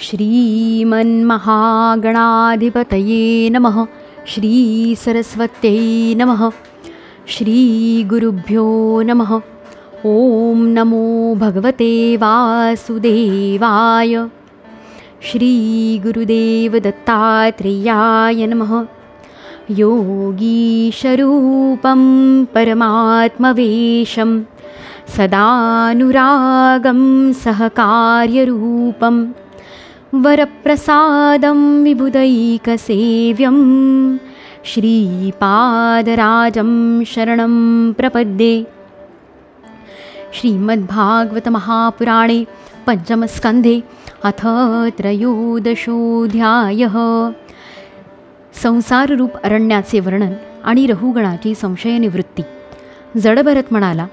श्रीमन्महागणाधिपतये नमः। श्री सरस्वत्यै नमः। श्री गुरुभ्यो नमः। ओम नमो भगवते वासुदेवाय। श्री गुरुदेव दत्तात्रेयाय नमः। योगीशरूपं परमात्मवेशं सदानुरागं सहकार्यरूपं वरप्रसादं विबुधैकसेव्यं श्रीपादराजं शरणं प्रपद्ये। श्रीमद्भागवत महापुराणे पंचमस्कंधे अथ त्रयोदशोऽध्यायः। संसाररूप अरण्याचे वर्णन आणि रहुगणाची संशयनिवृत्ती। जडभरत म्हणाला,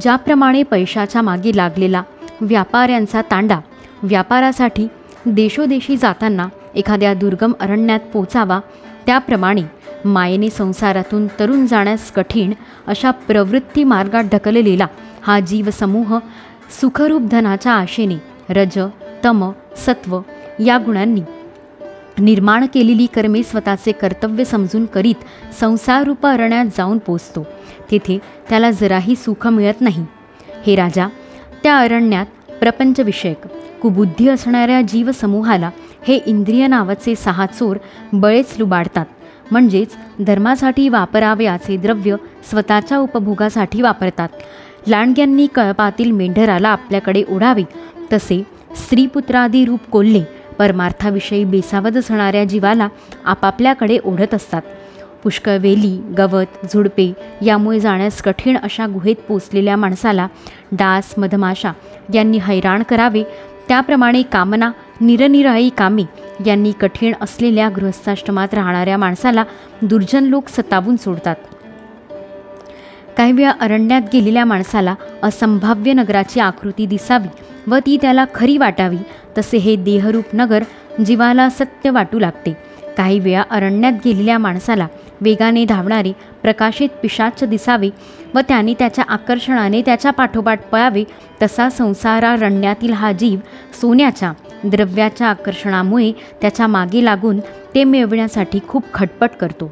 ज्याप्रमाणे पैशाच्या मागे लागलेला व्यापाऱ्यांचा तांडा व्यापारासाठी देशोदेशी जाताना एखाद्या दुर्गम अरण्यात पोचावा, त्याप्रमाणे मायेने संसारातून तरुण जाण्यास कठीण अशा प्रवृत्ती मार्गात ढकललेला हा जीवसमूह सुखरूप धनाच्या आशेने रज, तम, सत्व या गुणांनी निर्माण केलेली कर्मे स्वतःचे कर्तव्य समजून करीत संसाररूप अरण्यात जाऊन पोचतो। तेथे त्याला जराही सुख मिळत नाही। हे राजा, त्या अरण्यात प्रपंचविषयक कुबुद्धी असणाऱ्या जीवसमूहाला हे इंद्रिय नावाचे 6 चोर बळेच लुबाडतात। म्हणजेच धर्मासाठी वापरावयाचे द्रव्य स्वतःच्या उपभोगासाठी वापरतात। लांडग्यांनी कळपातील मेंढराला आपल्याकडे ओढावे तसे स्त्रीपुत्रादी रूप कोल्हे परमार्थाविषयी बेसावध असणाऱ्या जीवाला आपापल्याकडे ओढत असतात। पुष्कळ वेली, गवत, झुडपे यामुळे जाण्यास कठीण अशा गुहेत पोचलेल्या माणसाला डास, मधमाशा यांनी हैराण करावे, त्याप्रमाणे कामना, निरनिराळी कामे यांनी कठीण असलेल्या गृहस्थाश्रमात राहणाऱ्या माणसाला दुर्जन लोक सतावून सोडतात। काही वेळा अरण्यात गेलेल्या माणसाला असंभाव्य नगराची आकृती दिसावी व ती त्याला खरी वाटावी, तसे हे देहरूप नगर जीवाला सत्य वाटू लागते। काही वेळा अरण्यात गेलेल्या माणसाला वेगाने धावणारे प्रकाशित पिशाच दिसावे व त्याने त्याच्या आकर्षणाने त्याच्या पाठोपाठ पळावे, तसा संसारारण्यातील हा जीव सोन्याच्या द्रव्याच्या आकर्षणामुळे त्याच्या मागे लागून ते मिळविण्यासाठी खूप खटपट करतो।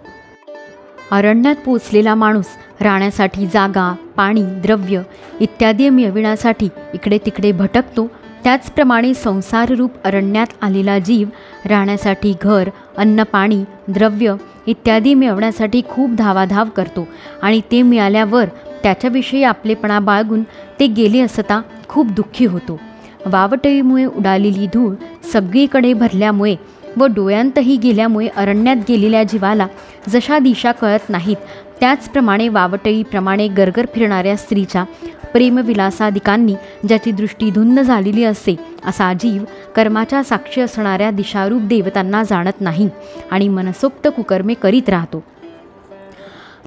अरण्यात पोचलेला माणूस राहण्यासाठी जागा, पाणी, द्रव्य इत्यादी मिळविण्यासाठी इकडे तिकडे भटकतो। त्याचप्रमाणे संसाररूप अरण्यात आलेला जीव राहण्यासाठी घर, अन्न, पाणी, द्रव्य इत्यादी मिळवण्यासाठी खूप धावाधाव करतो आणि ते मिळाल्यावर त्याच्याविषयी आपलेपणा बाळगून ते गेले असता खूप दुःखी होतो। वावटळीमुळे उडालेली धूळ सगळीकडे भरल्यामुळे व डोळ्यांतही गेल्यामुळे अरण्यात गेलेल्या जीवाला जशा दिशा कळत नाहीत, त्याचप्रमाणे वावटळीप्रमाणे गरगर फिरणाऱ्या स्त्रीच्या प्रेमविलासादिकांनी ज्याची दृष्टी धुंद झालेली असते, असा जीव कर्माच्या साक्षी असणाऱ्या दिशारूप देवतांना जाणत नाही आणि मनसोक्त कुकर्मे करीत राहतो।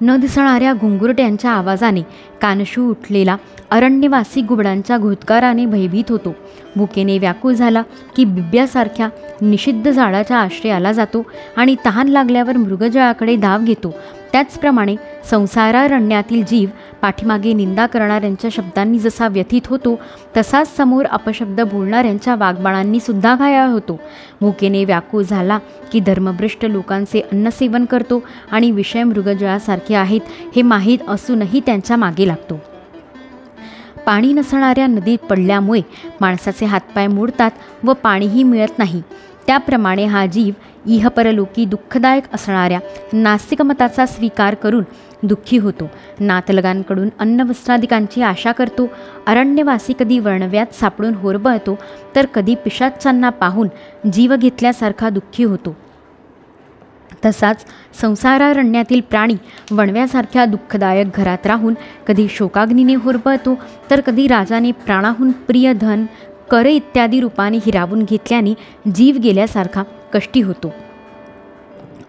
न दिसणाऱ्या घुंगुरट्यांच्या आवाजाने कानशू उठलेला अरण्यवासी घुबडांच्या घुतकाराने भयभीत होतो। भुकेने व्याकुळ झाला की बिब्यासारख्या निषिद्ध झाडाच्या आश्रयाला जातो आणि तहान लागल्यावर मृगजळाकडे धाव घेतो। त्याचप्रमाणे संसारारण्यातील जीव पाठीमागे निंदा करणाऱ्यांच्या शब्दांनी जसा व्यथित होतो, तसाच समोर अपशब्द बोलणाऱ्यांच्या वाग्बाणांनी सुद्धा घायाळ होतो। भुकेने व्याकुळ झाला की धर्मभ्रष्ट लोकांचे अन्नसेवन करतो आणि विषय मृगजळासारखे आहेत हे माहीत असूनही त्यांच्या मागे लागतो। पाणी नसणाऱ्या नदीत पडल्यामुळे माणसाचे हातपाय मोडतात व पाणीही मिळत नाही। त्याप्रमाणे हा जीव इहपरलोकी दुःखदायक असणाऱ्या नास्तिक मताचा स्वीकार करून दुःखी होतो। नातलगांकडून अन्नवस्त्रादिकांची आशा करतो। अरण्यवासी कधी वणव्यात सापडून होरबळतो तर कधी पिशाच्चांना पाहून जीव घेतल्यासारखा दुःखी होतो। तसाच संसारारण्यातील प्राणी वणव्यासारख्या दुःखदायक घरात राहून कधी शोकाग्नीने होरबळतो तर कधी राजाने प्राणाहून प्रिय धन, कर इत्यादी रूपाने हिरावून घेतल्याने जीव गेल्यासारखा कष्टी होतो।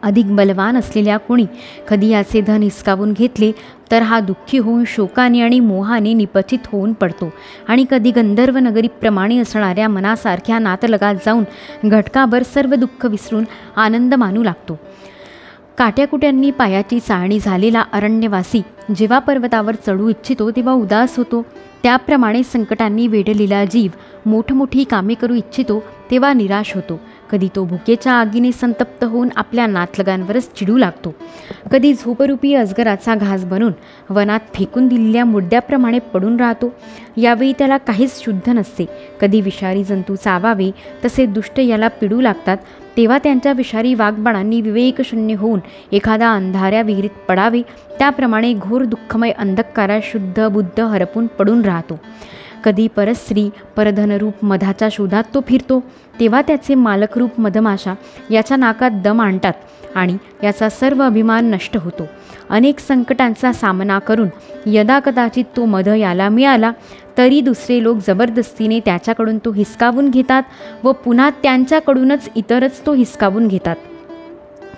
अधिक बलवान असलेल्या कोणी कधी याचे धन हिसकावून घेतले तर हा दुःखी होऊन शोकाने आणि मोहाने निपचित होऊन पडतो आणि कधी गंधर्व नगरीप्रमाणे असणाऱ्या मनासारख्या नातलगात जाऊन घटकाभर सर्व दुःख विसरून आनंद मानू लागतो। काट्याकुट्यांनी पायाची चाळणी झालेला अरण्यवासी जेव्हा पर्वतावर चढू इच्छितो तेव्हा उदास होतो। त्याप्रमाणे संकटांनी वेढलेला जीव मोठमोठी कामे करू इच्छितो तेव्हा निराश होतो. कधी तो भुकेच्या आगीने संतप्त होऊन आपल्या नातलगांवरच चिडू लागतो. कधी झोपरूपी अजगराचा घास बनून वनात फेकून दिलेल्या मुर्द्याप्रमाणे पडून राहतो. यावेळी त्याला काहीच शुद्ध नसते. कधी विषारी जंतू चावावे तसे दुष्ट याला पिडू लागतात. तेव्हा त्यांच्या विषारी वाघबाणांनी विवेकशून्य होऊन एखादा अंधाऱ्या विहिरीत पडावे. त्याप्रमाणे घोर दुःखमय अंधकारात शुद्ध बुद्ध हरपून पडून राहतो. कधी परस्त्री परधनरूप मधाच्या शोधात तो फिरतो. तेव्हा त्याचे मालकरूप मधमाशा याच्या नाकात दम आणतात आणि याचा सर्व अभिमान नष्ट होतो. अनेक संकटांचा सामना करून यदा कदाचित तो मध याला मिळाला तरी दुसरे लोक जबरदस्तीने त्याच्याकडून तो हिसकावून घेतात व पुन्हा त्यांच्याकडूनच इतरच तो हिसकावून घेतात.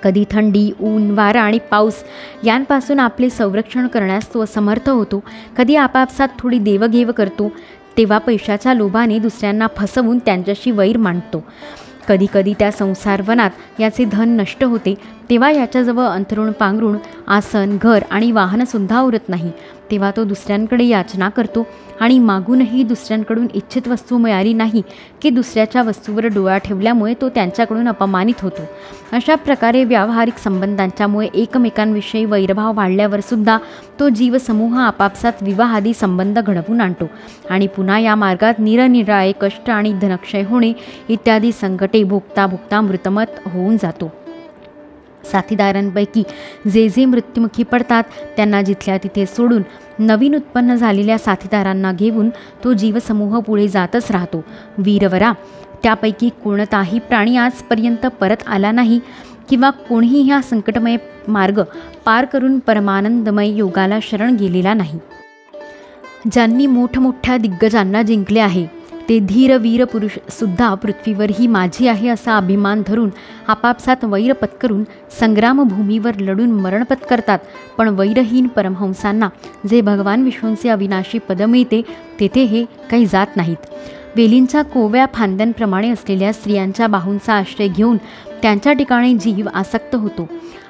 कधी थंडी, ऊन, वारा आणि पाऊस यांपासून आपले संरक्षण करण्यास तो असमर्थ होतो. कधी आपापसात थोडी देवघेव करतो. तेव्हा पैशाच्या लोभाने दुसऱ्यांना फसवून त्यांच्याशी वैर मांडतो. कधी कधी त्या संसारवनात याचे धन नष्ट होते. तेव्हा याच्याजवळ अंथरूण पांघरूण, आसन, घर आणि वाहनसुद्धा उरत नाही. तेव्हा तो दुसऱ्यांकडे याचना करतो आणि मागूनही दुसऱ्यांकडून इच्छित वस्तू मिळाली नाही की दुसऱ्याच्या वस्तूवर डोळा ठेवल्यामुळे तो त्यांच्याकडून अपमानित होतो. अशा प्रकारे व्यावहारिक संबंधांच्यामुळे एकमेकांविषयी वैरभाव वाढल्यावर सुद्धा तो जीवसमूह आपापसात विवाहादी संबंध घडवून आणतो आणि पुन्हा या मार्गात निरनिराळे कष्ट आणि धनक्षय होणे इत्यादी संकटे भोगता भोगता मृतमत होऊन जातो. साथीदारांपैकी जे जे मृत्युमुखी पडतात त्यांना जिथल्या तिथे सोडून नवीन उत्पन्न झालेल्या साथीदारांना घेऊन तो जीवसमूह पुढे जातच राहतो. वीरवरा, त्यापैकी कोणताही प्राणी आजपर्यंत परत आला नाही किंवा कोणीही ह्या संकटमय मार्ग पार करून परमानंदमय योगाला शरण गेलेला नाही. ज्यांनी मोठमोठ्या दिग्गजांना जिंकले आहे ते धीर वीर पुरुष सुद्धा पृथ्वीवर ही माझी आहे असा अभिमान धरून आपापसात वैर पत्करून संग्रामभूमीवर लढून मरण पत्करतात. पण वैरहीन परमहंसांना जे भगवान विष्णूंचे अविनाशी पद मिळते तेथे हे काही जात नाहीत. वेलींच्या कोव्या फांद्यांप्रमाणे असलेल्या स्त्रियांच्या बाहूंचा आश्रय घेऊन त्यांच्या ठिकाणी जीव आसक्त होतो.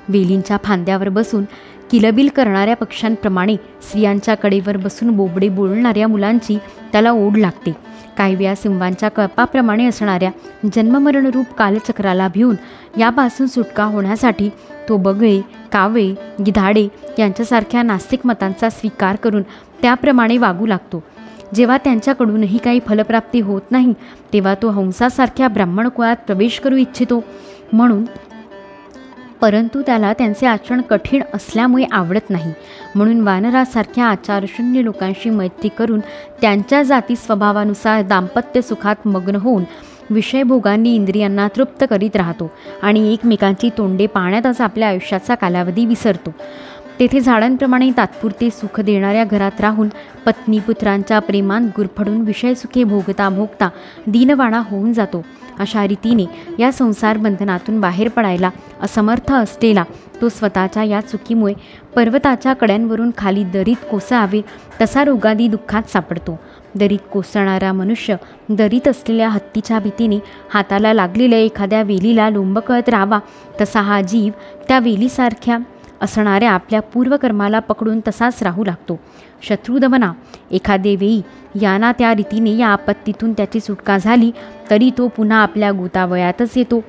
वेलींच्या फांद्यावर बसून किलबिल करणाऱ्या पक्ष्यांप्रमाणे स्त्रियांच्या कडेवर बसून बोबडे बोलणाऱ्या मुलांची त्याला ओढ लागते. काही वेळा सिंहांच्या कळपाप्रमाणे असणाऱ्या जन्ममरणरूप कालचक्राला भिवून यापासून सुटका होण्यासाठी तो बगळे, कावळे, गिधाडे यांच्यासारख्या नास्तिक मतांचा स्वीकार करून त्याप्रमाणे वागू लागतो. जेव्हा त्यांच्याकडूनही काही फलप्राप्ती होत नाही तेव्हा तो हंसासारख्या ब्राह्मण कुळात प्रवेश करू इच्छितो परंतु त्याला त्यांचे आचरण कठीण असल्यामुळे आवडत नाही. म्हणून वानरासारख्या आचारशून्य लोकांशी मैत्री करून त्यांच्या जाती स्वभावानुसार दाम्पत्य सुखात मग्न होऊन विषयभोगांनी इंद्रियांना तृप्त करीत राहतो आणि एकमेकांची तोंडे पाहण्यातच आपल्या आयुष्याचा कालावधी विसरतो. तेथे झाडांप्रमाणे तात्पुरते सुख देणाऱ्या घरात राहून पत्नी पुत्रांच्या प्रेमात गुरफडून विषयसुखे भोगता भोगता दीनवाणा होऊन जातो. अशा रीतीने या संसार बंधनातून बाहेर पडायला असमर्थ असलेला तो स्वतःच्या या चुकीमुळे पर्वताच्या कड्यांवरून खाली दरीत कोसळावे तसा रोगादी दुःखात सापडतो. दरीत कोसळणारा मनुष्य दरीत असलेल्या हत्तीच्या भीतीने हाताला लागलेल्या एखाद्या वेलीला लोंबकळत राहावा तसा हा जीव त्या वेलीसारख्या असणाऱ्या आपल्या पूर्वकर्माला पकडून तसाच राहू लागतो. शत्रुदमना, एखादे वेळी याना त्या रीतीने या आपत्तीतून त्याची सुटका झाली तरी तो पुन्हा आपल्या गोतावयातच येतो.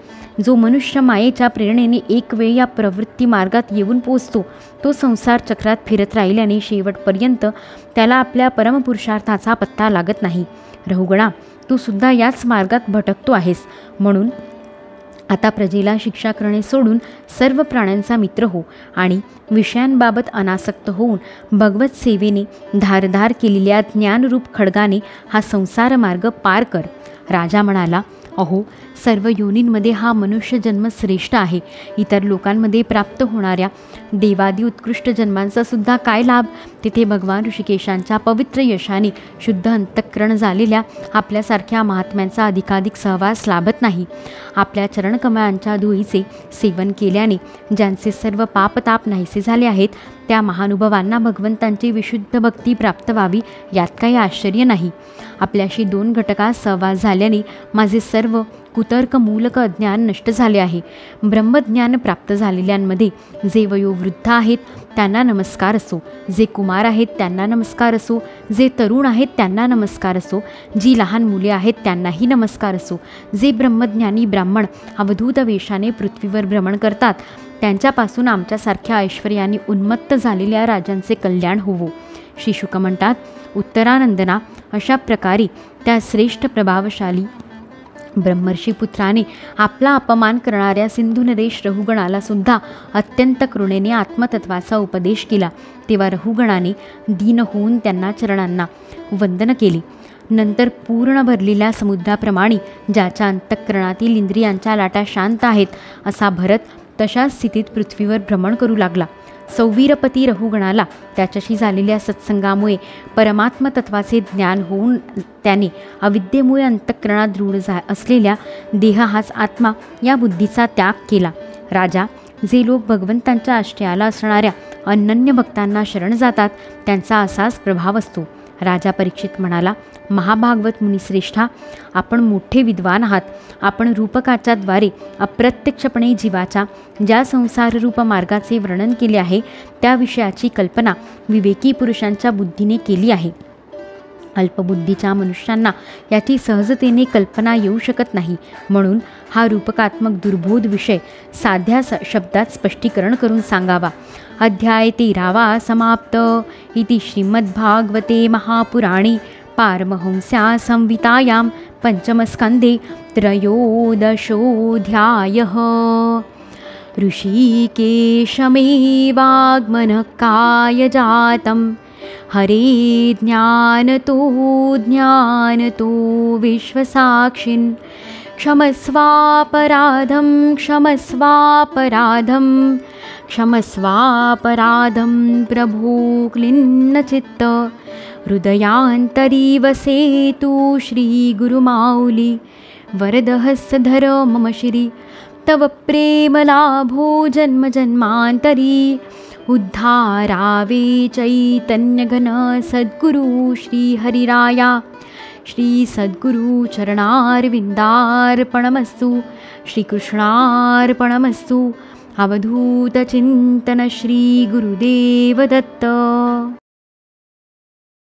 जो मनुष्य मायेच्या प्रेरणेने एक वेळ या प्रवृत्ती मार्गात येऊन पोचतो तो संसार चक्रात फिरत राहिल्याने शेवटपर्यंत त्याला आपल्या परमपुरुषार्थाचा पत्ता लागत नाही. रहुगणा, तू सुद्धा याच मार्गात भटकतो आहेस. म्हणून आता प्रजेला शिक्षा करणे सोडून सर्व प्राण्यांचा मित्र हो आणि विषयांबाबत अनासक्त होऊन भगवत सेवेने धारधार केलेल्या ज्ञानरूप खड्गाने हा संसार मार्ग पार कर. राजा म्हणाला, अहो, सर्व योनींमध्ये हा मनुष्य जन्म श्रेष्ठ आहे. इतर लोकांमध्ये प्राप्त होणाऱ्या देवादी उत्कृष्ट जन्मांचा सुद्धा काय लाभ. तिथे भगवान ऋषिकेशांच्या पवित्र यशाने शुद्ध अंतःकरण झालेल्या आपल्यासारख्या महात्म्यांचा अधिकाधिक सहवास लाभत नाही. आपल्या चरणकमळांच्या धुळीचे सेवन केल्याने ज्यांचे सर्व पापताप नाहीसे झाले आहेत त्या महानुभावांना भगवंतांची विशुद्ध भक्ती प्राप्त व्हावी यात काही आश्चर्य नाही. आपल्याशी 2 घटकात सहवास झाल्याने माझे सर्व कुतर्क मूलक अज्ञान नष्ट झाले आहे. ब्रह्मज्ञान प्राप्त झालेल्यांमध्ये जे वयोवृद्ध आहेत त्यांना नमस्कार असो, जे कुमार आहेत त्यांना नमस्कार असो, जे तरुण आहेत त्यांना नमस्कार असो, जी लहान मुले आहेत त्यांनाही नमस्कार असो, जे ब्रह्मज्ञानी ब्राह्मण अवधूत वेशाने पृथ्वीवर भ्रमण करतात त्यांच्यापासून आमच्यासारख्या ऐश्वर्याने उन्मत्त झालेल्या राजांचे कल्याण होवो. श्री शुक म्हणतात, उत्तरानंदना अशा प्रकारे त्या श्रेष्ठ प्रभावशाली ब्रह्मर्षीपुत्राने आपला अपमान करणाऱ्या सिंधुनरेश रहुगणाला सुद्धा अत्यंत करुणेने आत्मतत्वाचा उपदेश केला. तेव्हा रहुगणाने दीन होऊन त्यांना चरणांना वंदन केले. नंतर पूर्ण भरलेल्या समुद्राप्रमाणे ज्याच्या अंतःकरणातील इंद्रियांच्या लाटा शांत आहेत असा भरत तशाच स्थितीत पृथ्वीवर भ्रमण करू लागला. सौवीरपती रहुगणाला त्याच्याशी झालेल्या सत्संगामुळे परमात्म तत्वाचे ज्ञान होऊन त्याने अविद्येमुळे अंतःकरणात दृढ असलेल्या देह हाच आत्मा या बुद्धीचा त्याग केला. राजा, जे लोक भगवंतांच्या आश्रयाला असणाऱ्या अनन्य भक्तांना शरण जातात त्यांचा असाच प्रभाव असतो. राजा परीक्षित म्हणाला, महाभागवत मुनिश्रेष्ठा, आपण मोठे विद्वान आहात. आपण रूपकाच्या द्वारे अप्रत्यक्षपणे जीवाच्या ज्या संसाररूप मार्गाचे वर्णन केले आहे त्या विषयाची कल्पना विवेकी पुरुषांच्या बुद्धीने केली आहे. अल्पबुद्धीच्या मनुष्यांना याची सहजतेने कल्पना येऊ शकत नाही. म्हणून हा रूपकात्मक दुर्बोध विषय साध्या शब्दात स्पष्टीकरण करून सांगावा. अध्याय 13 समाप्त. इति श्रीमद्भागवते महापुराणे पारमहंस्या संहितायां पंचमस्कन्धे त्रयोदशोऽध्यायः. ऋषिकेशमेवाग्मनः कायजातं हरे ज्ञानतो विश्वसाक्षिन् क्षमस्वापराधं प्रभो क्लिन्नचित्त हृदयान्तरी वसेतु श्रीगुरुमाऊली वरदहस्तधर मम श्री तव प्रेमलाभो जन्मजन्मान्तरी उद्धारावे चैतन्यघन सद्गुरु श्रीहरिराया श्री सद्गुरु चरणारविन्दार्पणमस्तु. श्रीकृष्णार्पणमस्तु. अवधूतचिन्तन श्री गुरुदेव दत्त.